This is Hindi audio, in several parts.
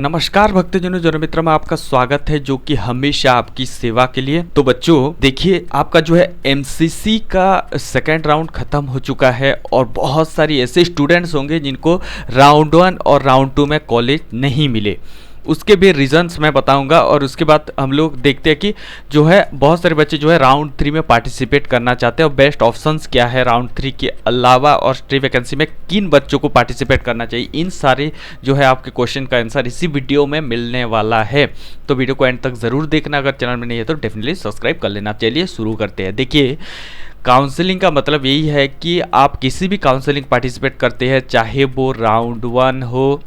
नमस्कार भक्तजनों, जन मित्र में आपका स्वागत है जो कि हमेशा आपकी सेवा के लिए। तो बच्चों देखिए, आपका जो है एमसीसी का सेकेंड राउंड खत्म हो चुका है और बहुत सारी ऐसे स्टूडेंट्स होंगे जिनको राउंड 1 और राउंड 2 में कॉलेज नहीं मिले। उसके भी रीजंस मैं बताऊंगा और उसके बाद हम लोग देखते हैं कि जो है बहुत सारे बच्चे जो है राउंड 3 में पार्टिसिपेट करना चाहते हैं और बेस्ट ऑप्शंस क्या है राउंड 3 के अलावा और स्ट्री वैकेंसी में किन बच्चों को पार्टिसिपेट करना चाहिए। इन सारे जो है आपके क्वेश्चन का आंसर इसी वीडियो में मिलने वाला है, तो वीडियो को एंड तक ज़रूर देखना। अगर चैनल में नहीं है तो डेफिनेटली सब्सक्राइब कर लेना। चलिए शुरू करते हैं। देखिए, काउंसलिंग का मतलब यही है कि आप किसी भी काउंसलिंग पार्टिसिपेट करते हैं, चाहे वो राउंड 1 हो,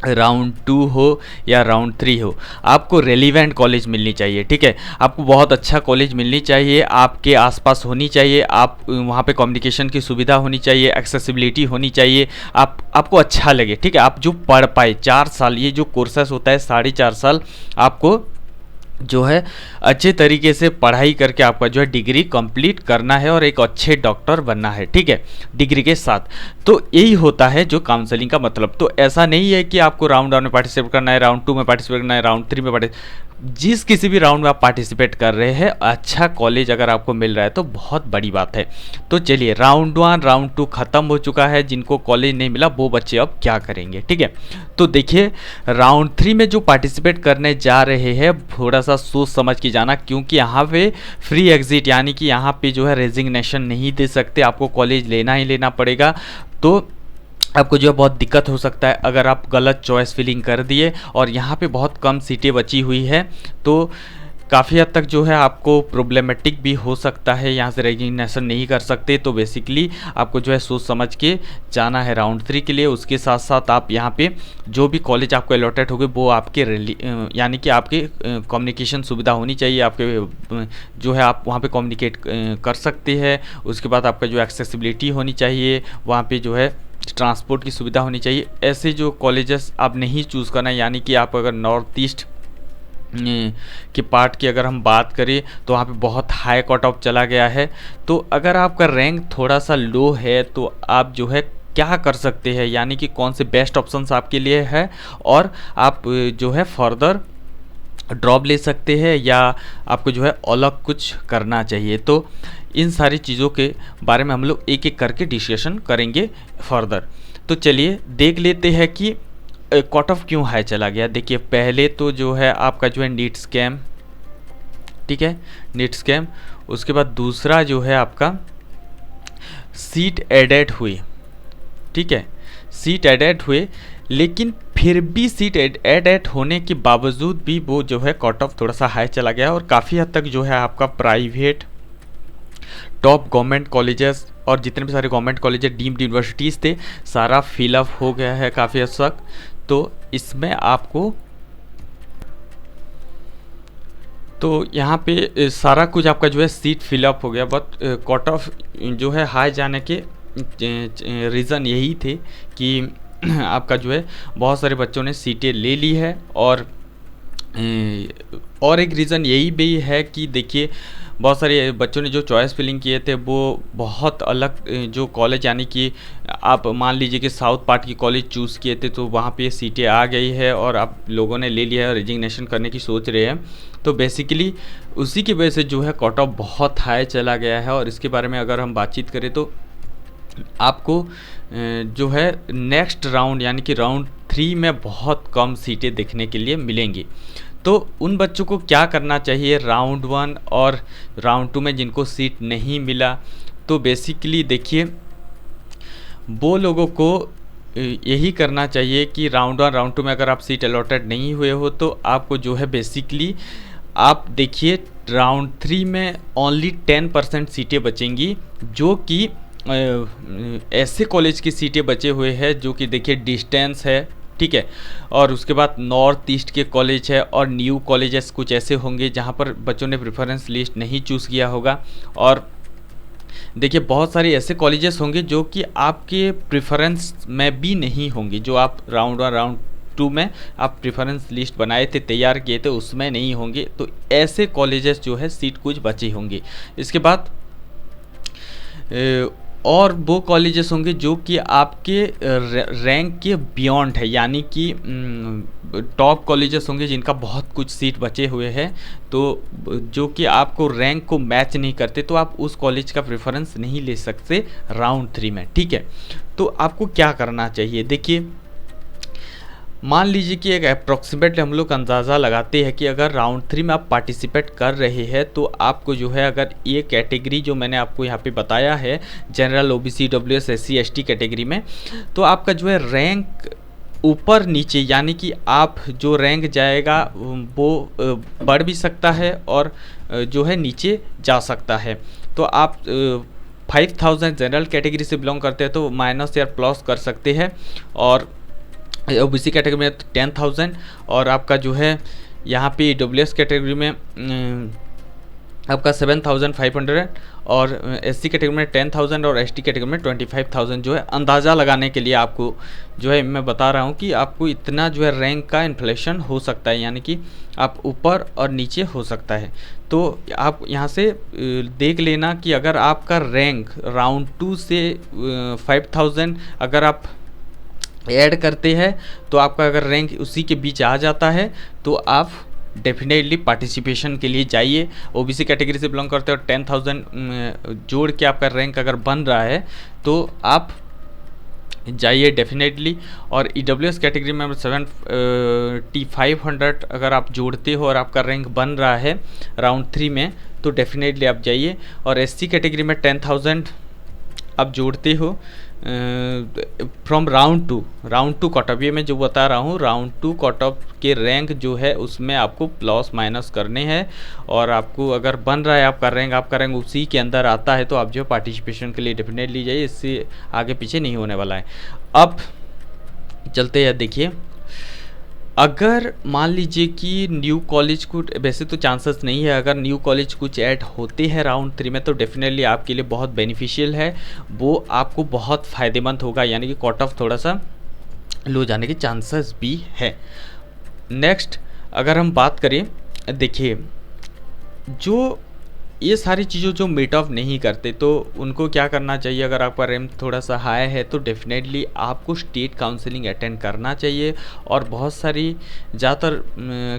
राउंड 2 हो या राउंड 3 हो, आपको रेलिवेंट कॉलेज मिलनी चाहिए। ठीक है, आपको बहुत अच्छा कॉलेज मिलनी चाहिए, आपके आसपास होनी चाहिए, आप वहाँ पे कम्युनिकेशन की सुविधा होनी चाहिए, एक्सेसिबिलिटी होनी चाहिए, आपको अच्छा लगे। ठीक है, आप जो पढ़ पाए 4 साल, ये जो कोर्सेस होता है 4.5 साल, आपको जो है अच्छे तरीके से पढ़ाई करके आपका जो है डिग्री कंप्लीट करना है और एक अच्छे डॉक्टर बनना है। ठीक है, डिग्री के साथ। तो यही होता है जो काउंसलिंग का मतलब। तो ऐसा नहीं है कि आपको राउंड 1 में पार्टिसिपेट करना है, राउंड 2 में पार्टिसिपेट करना है, राउंड 3 में जिस किसी भी राउंड में आप पार्टिसिपेट कर रहे हैं, अच्छा कॉलेज अगर आपको मिल रहा है तो बहुत बड़ी बात है। तो चलिए, राउंड 1 राउंड 2 खत्म हो चुका है। जिनको कॉलेज नहीं मिला वो बच्चे अब क्या करेंगे। ठीक है, तो देखिए राउंड 3 में जो पार्टिसिपेट करने जा रहे हैं, थोड़ा सा सोच समझ के जाना, क्योंकि यहाँ पे फ्री एग्जिट यानी कि यहाँ पे जो है रेजिग्नेशन नहीं दे सकते, आपको कॉलेज लेना ही लेना पड़ेगा। तो आपको जो है बहुत दिक्कत हो सकता है अगर आप गलत चॉइस फिलिंग कर दिए और यहाँ पे बहुत कम सीटें बची हुई है, तो काफ़ी हद तक जो है आपको प्रॉब्लमेटिक भी हो सकता है, यहाँ से रेजिग्नेशन नहीं कर सकते। तो बेसिकली आपको जो है सोच समझ के जाना है राउंड 3 के लिए। उसके साथ साथ आप यहाँ पे जो भी कॉलेज आपको अलॉटेड होगे वो आपके यानी कि आपके कम्युनिकेशन सुविधा होनी चाहिए, आपके जो है आप वहाँ पे कम्युनिकेट कर सकते हैं। उसके बाद आपका जो एक्सेसिबिलिटी होनी चाहिए, वहाँ पर जो है ट्रांसपोर्ट की सुविधा होनी चाहिए। ऐसे जो कॉलेजेस आप नहीं चूज़ करना, यानी कि आप अगर नॉर्थ ईस्ट के पार्ट की अगर हम बात करें तो वहाँ पे बहुत हाई कट ऑफ चला गया है। तो अगर आपका रैंक थोड़ा सा लो है तो आप जो है क्या कर सकते हैं, यानी कि कौन से बेस्ट ऑप्शंस आपके लिए है और आप जो है फर्दर ड्रॉप ले सकते हैं या आपको जो है अलग कुछ करना चाहिए। तो इन सारी चीज़ों के बारे में हम लोग एक एक करके डिस्कशन करेंगे फर्दर। तो चलिए देख लेते हैं कि कट ऑफ क्यों हाई चला गया। देखिए, पहले तो जो है आपका जो है नीट स्कैम, ठीक है, नीट स्कैम। उसके बाद दूसरा जो है आपका सीट एडेड हुई। ठीक है, सीट एडेड हुए, लेकिन फिर भी सीट एडेड होने के बावजूद भी वो जो है कट ऑफ थोड़ा सा हाई चला गया और काफ़ी हद तक जो है आपका प्राइवेट टॉप गवर्नमेंट कॉलेजेस और जितने भी सारे गवर्नमेंट कॉलेजेस डीम्ड यूनिवर्सिटीज़ थे, सारा फिलअप हो गया है काफ़ी हद तक। तो इसमें आपको तो यहाँ पे सारा कुछ आपका जो है सीट फिलअप हो गया, बट कट ऑफ जो है हाई जाने के रीज़न यही थे कि आपका जो है बहुत सारे बच्चों ने सीटें ले ली है और एक रीज़न यही भी है कि देखिए बहुत सारे बच्चों ने जो चॉइस फिलिंग किए थे वो बहुत अलग जो कॉलेज, यानी कि आप मान लीजिए कि साउथ पार्ट की कॉलेज चूज़ किए थे तो वहाँ पे सीटें आ गई है और आप लोगों ने ले लिया है, रेजिग्नेशन करने की सोच रहे हैं। तो बेसिकली उसी की वजह से जो है कट ऑफ बहुत हाई चला गया है। और इसके बारे में अगर हम बातचीत करें तो आपको जो है नेक्स्ट राउंड यानी कि राउंड 3 में बहुत कम सीटें देखने के लिए मिलेंगी। तो उन बच्चों को क्या करना चाहिए राउंड 1 और राउंड 2 में जिनको सीट नहीं मिला, तो बेसिकली देखिए वो लोगों को यही करना चाहिए कि राउंड 1 राउंड 2 में अगर आप सीट अलॉटेड नहीं हुए हो तो आपको जो है बेसिकली आप देखिए राउंड 3 में ओनली 10% सीटें बचेंगी, जो कि ऐसे कॉलेज की सीटें बचे हुए हैं जो कि देखिए डिस्टेंस है। ठीक है, और उसके बाद नॉर्थ ईस्ट के कॉलेज है और न्यू कॉलेजेस कुछ ऐसे होंगे जहाँ पर बच्चों ने प्रेफरेंस लिस्ट नहीं चूज़ किया होगा। और देखिए बहुत सारे ऐसे कॉलेजेस होंगे जो कि आपके प्रेफरेंस में भी नहीं होंगे, जो आप राउंड 1 राउंड 2 में आप प्रेफरेंस लिस्ट बनाए थे, तैयार किए थे, उसमें नहीं होंगे। तो ऐसे कॉलेजेस जो है सीट कुछ बची होंगी। इसके बाद और वो कॉलेजेस होंगे जो कि आपके रैंक के बियॉन्ड है, यानी कि टॉप कॉलेजेस होंगे जिनका बहुत कुछ सीट बचे हुए हैं, तो जो कि आपको रैंक को मैच नहीं करते, तो आप उस कॉलेज का प्रेफरेंस नहीं ले सकते राउंड 3 में। ठीक है, तो आपको क्या करना चाहिए, देखिए मान लीजिए कि एक अप्रॉक्सीमेटली हम लोग अंदाज़ा लगाते हैं कि अगर राउंड 3 में आप पार्टिसिपेट कर रहे हैं तो आपको जो है, अगर ये कैटेगरी जो मैंने आपको यहाँ पे बताया है general, OBC, WS, SC, ST category में, तो आपका जो है रैंक ऊपर नीचे, यानी कि आप जो रैंक जाएगा वो बढ़ भी सकता है और जो है नीचे जा सकता है। तो आप 5000 जनरल कैटेगरी से बिलोंग करते हैं तो माइनस या प्लस कर सकते हैं, और ओबीसी कैटेगरी में 10,000, और आपका जो है यहाँ पे डब्ल्यूएस कैटेगरी में आपका 7,500, और एससी कैटेगरी में 10,000 और एसटी कैटेगरी में 25,000 जो है। अंदाज़ा लगाने के लिए आपको जो है मैं बता रहा हूँ कि आपको इतना जो है रैंक का इन्फ्लेशन हो सकता है, यानी कि आप ऊपर और नीचे हो सकता है। तो आप यहाँ से देख लेना कि अगर आपका रैंक राउंड 2 से 5,000 अगर आप ऐड करते हैं तो आपका अगर रैंक उसी के बीच आ जाता है तो आप डेफिनेटली पार्टिसिपेशन के लिए जाइए। ओबीसी कैटेगरी से बिलोंग करते हो, 10,000 जोड़ के आपका रैंक अगर बन रहा है तो आप जाइए डेफिनेटली। और ईडब्ल्यूएस कैटेगरी में 7,500 अगर आप जोड़ते हो और आपका रैंक बन रहा है राउंड 3 में तो डेफिनेटली आप जाइए। और एससी कैटेगरी में 10,000 आप जोड़ते हो फ्रॉम राउंड 2 कट ऑफ, ये मैं जो बता रहा हूँ राउंड 2 कट ऑफ के रैंक जो है उसमें आपको प्लस माइनस करने हैं, और आपको अगर बन रहा है आपका रैंक उसी के अंदर आता है तो आप जो पार्टिसिपेशन के लिए डेफिनेटली जाइए, इससे आगे पीछे नहीं होने वाला है। अब चलते हैं, देखिए अगर मान लीजिए कि न्यू कॉलेज को, वैसे तो चांसेस नहीं है, अगर न्यू कॉलेज कुछ ऐड होते हैं राउंड 3 में तो डेफिनेटली आपके लिए बहुत बेनिफिशियल है, वो आपको बहुत फ़ायदेमंद होगा, यानी कि कट ऑफ थोड़ा सा लो जाने के चांसेस भी है। नेक्स्ट अगर हम बात करें, देखिए जो ये सारी चीज़ों जो मीट ऑफ नहीं करते तो उनको क्या करना चाहिए, अगर आपका रैंक थोड़ा सा हाई है तो डेफिनेटली आपको स्टेट काउंसलिंग अटेंड करना चाहिए। और बहुत सारी ज़्यादातर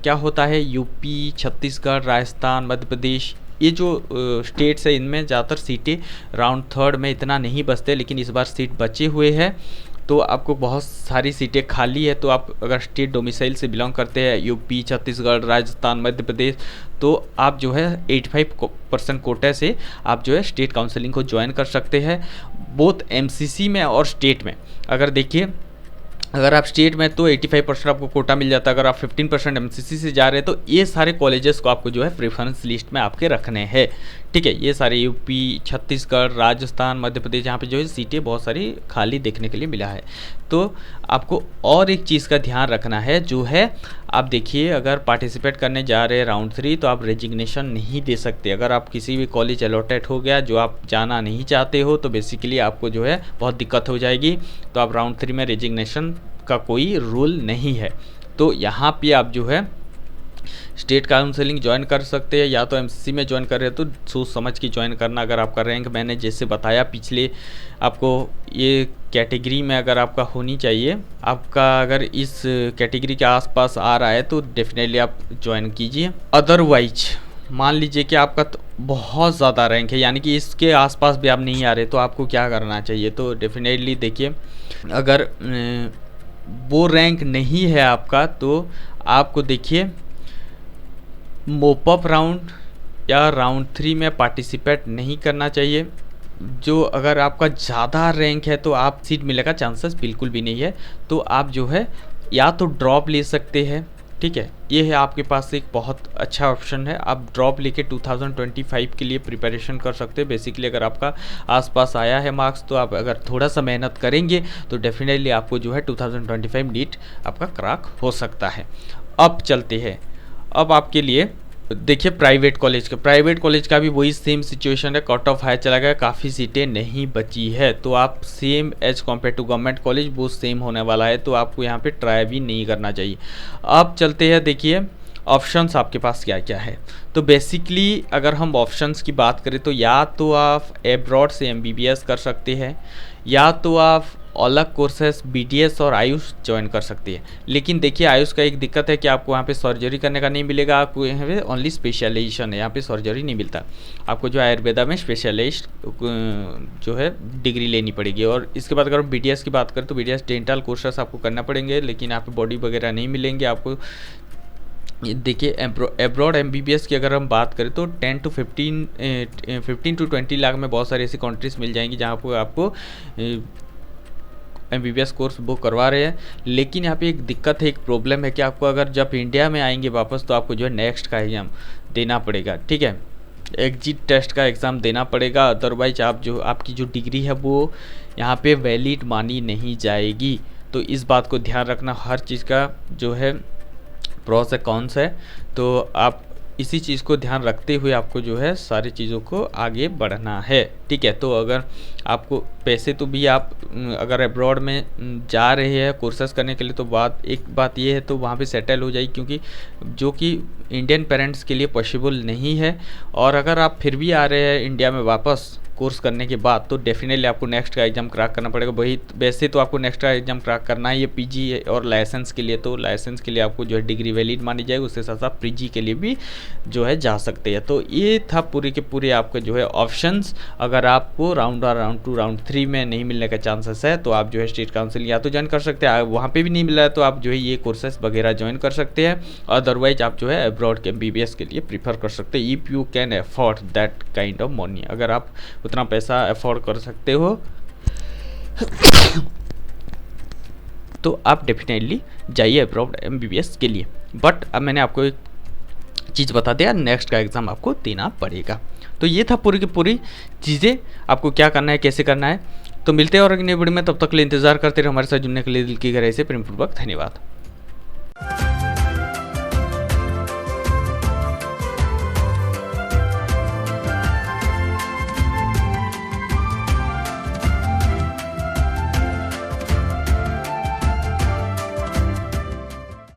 क्या होता है, यूपी, छत्तीसगढ़, राजस्थान, मध्य प्रदेश, ये जो स्टेट्स है इनमें ज़्यादातर सीटें राउंड 3 में इतना नहीं बचते, लेकिन इस बार सीट बचे हुए हैं तो आपको बहुत सारी सीटें खाली है। तो आप अगर स्टेट डोमिसाइल से बिलोंग करते हैं, यूपी, छत्तीसगढ़, राजस्थान, मध्य प्रदेश, तो आप जो है 85% कोटे से आप जो है स्टेट काउंसलिंग को ज्वाइन कर सकते हैं, बोथ एमसीसी में और स्टेट में। अगर देखिए अगर आप स्टेट में तो 85% आपको कोटा मिल जाता है, अगर आप 15% एमसीसी से जा रहे हैं तो ये सारे कॉलेजेस को आपको जो है प्रेफरेंस लिस्ट में आपके रखने हैं। ठीक है, ये सारे यूपी, छत्तीसगढ़, राजस्थान, मध्य प्रदेश, यहाँ पे जो है सीटें बहुत सारी खाली देखने के लिए मिला है। तो आपको और एक चीज़ का ध्यान रखना है, जो है आप देखिए अगर पार्टिसिपेट करने जा रहे हैं राउंड 3 तो आप रेजिग्नेशन नहीं दे सकते। अगर आप किसी भी कॉलेज अलॉटेड हो गया जो आप जाना नहीं चाहते हो तो बेसिकली आपको जो है बहुत दिक्कत हो जाएगी। तो आप राउंड 3 में रेजिग्नेशन का कोई रूल नहीं है। तो यहाँ पे आप जो है स्टेट काउंसलिंग ज्वाइन कर सकते हैं, या तो एमसीसी में ज्वाइन कर रहे हैं तो सोच समझ के ज्वाइन करना। अगर आपका रैंक मैंने जैसे बताया पिछले, आपको ये कैटेगरी में अगर आपका होनी चाहिए, आपका अगर इस कैटेगरी के आसपास आ रहा है तो डेफिनेटली आप ज्वाइन कीजिए। अदरवाइज मान लीजिए कि आपका तो बहुत ज़्यादा रैंक है, यानी कि इसके आसपास भी आप नहीं आ रहे, तो आपको क्या करना चाहिए, तो डेफिनेटली देखिए अगर वो रैंक नहीं है आपका तो आपको देखिए मोपअप राउंड या राउंड 3 में पार्टिसिपेट नहीं करना चाहिए। जो अगर आपका ज़्यादा रैंक है तो आप सीट मिलने का चांसेस बिल्कुल भी नहीं है, तो आप जो है या तो ड्रॉप ले सकते हैं। ठीक है, ये है आपके पास एक बहुत अच्छा ऑप्शन है, आप ड्रॉप लेके 2025 के लिए प्रिपरेशन कर सकते हैं। बेसिकली अगर आपका आसपास आया है मार्क्स तो आप अगर थोड़ा सा मेहनत करेंगे तो डेफिनेटली आपको जो है 2025 नीट आपका क्रैक हो सकता है। अब चलते हैं, अब आपके लिए देखिए प्राइवेट कॉलेज का भी वही सेम सिचुएशन है, कट ऑफ हाई चला गया, काफ़ी सीटें नहीं बची है, तो आप same as compare to government college वो सेम होने वाला है, तो आपको यहाँ पे ट्राई भी नहीं करना चाहिए। अब चलते हैं, देखिए ऑप्शंस आपके पास क्या क्या है। तो बेसिकली अगर हम ऑप्शंस की बात करें तो या तो आप एब्रॉड से एमबीबीएस कर सकते हैं, या तो आप अलग कोर्सेस बीडीएस और आयुष ज्वाइन कर सकती है। लेकिन देखिए आयुष का एक दिक्कत है कि आपको वहाँ पे सर्जरी करने का नहीं मिलेगा, आपको यहाँ पे ओनली स्पेशलाइजेशन है, यहाँ पे सर्जरी नहीं मिलता। आपको जो आयुर्वेदा में स्पेशलिस्ट जो है डिग्री लेनी पड़ेगी। और इसके बाद अगर बीडीएस की बात करें तो बीडीएस डेंटल कोर्सेस आपको करना पड़ेंगे, लेकिन यहाँ पे बॉडी वगैरह नहीं मिलेंगे आपको। देखिए एब्रॉड एमबीबीएस की अगर हम बात करें तो 10 to 15 to 20 लाख में बहुत सारी ऐसी कंट्रीज मिल जाएंगी जहाँ पर आपको एमबीबीएस कोर्स वो करवा रहे हैं। लेकिन यहाँ पे एक दिक्कत है, एक प्रॉब्लम है कि आपको अगर जब इंडिया में आएंगे वापस तो आपको जो है नेक्स्ट का एग्ज़ाम देना पड़ेगा, ठीक है, एग्जिट टेस्ट का एग्ज़ाम देना पड़ेगा। अदरवाइज आप जो आपकी जो डिग्री है वो यहाँ पे वैलिड मानी नहीं जाएगी। तो इस बात को ध्यान रखना, हर चीज़ का जो है प्रोस है कॉन्स है, तो आप इसी चीज़ को ध्यान रखते हुए आपको जो है सारी चीज़ों को आगे बढ़ना है, ठीक है। तो अगर आपको पैसे तो भी आप अगर अब्रॉड में जा रहे हैं कोर्सेस करने के लिए तो एक बात ये है तो वहाँ पे सेटल हो जाए, क्योंकि जो कि इंडियन पेरेंट्स के लिए पॉसिबल नहीं है। और अगर आप फिर भी आ रहे हैं इंडिया में वापस कोर्स करने के बाद तो डेफिनेटली आपको नेक्स्ट का एग्ज़ाम क्रैक करना पड़ेगा। वही वैसे तो आपको नेक्स्ट का एग्ज़ाम क्रैक करना है ये पीजी और लाइसेंस के लिए, तो लाइसेंस के लिए आपको जो है डिग्री वैलिड मानी जाएगी, उसके साथ साथ पीजी के लिए भी जो है जा सकते हैं। तो ये था पूरे के पूरे आपके जो है ऑप्शंस। अगर आपको राउंड 1, राउंड 2, राउंड 3 में नहीं मिलने का चांसेस है तो आप जो है स्टेट काउंसिल या तो ज्वाइन कर सकते हैं, वहाँ पर भी नहीं मिला है तो आप जो है ये कोर्सेस वगैरह ज्वाइन कर सकते हैं। अदरवाइज आप जो है अब्रॉड के एमबीबीएस के लिए प्रीफर कर सकते हैं if you can afford that kind of money. अगर आप उतना पैसा अफोर्ड कर सकते हो तो आप डेफिनेटली जाइए अब्रॉड एमबीबीएस के लिए। बट अब मैंने आपको एक चीज़ बता दिया, नेक्स्ट का एग्ज़ाम आपको देना पड़ेगा। तो ये था पूरी की पूरी चीज़ें, आपको क्या करना है, कैसे करना है। तो मिलते हैं और अगली वीडियो में, तब तक के लिए इंतजार करते रहे हमारे साथ जुड़ने के लिए दिल की गहराई से प्रेमपूर्वक धन्यवाद।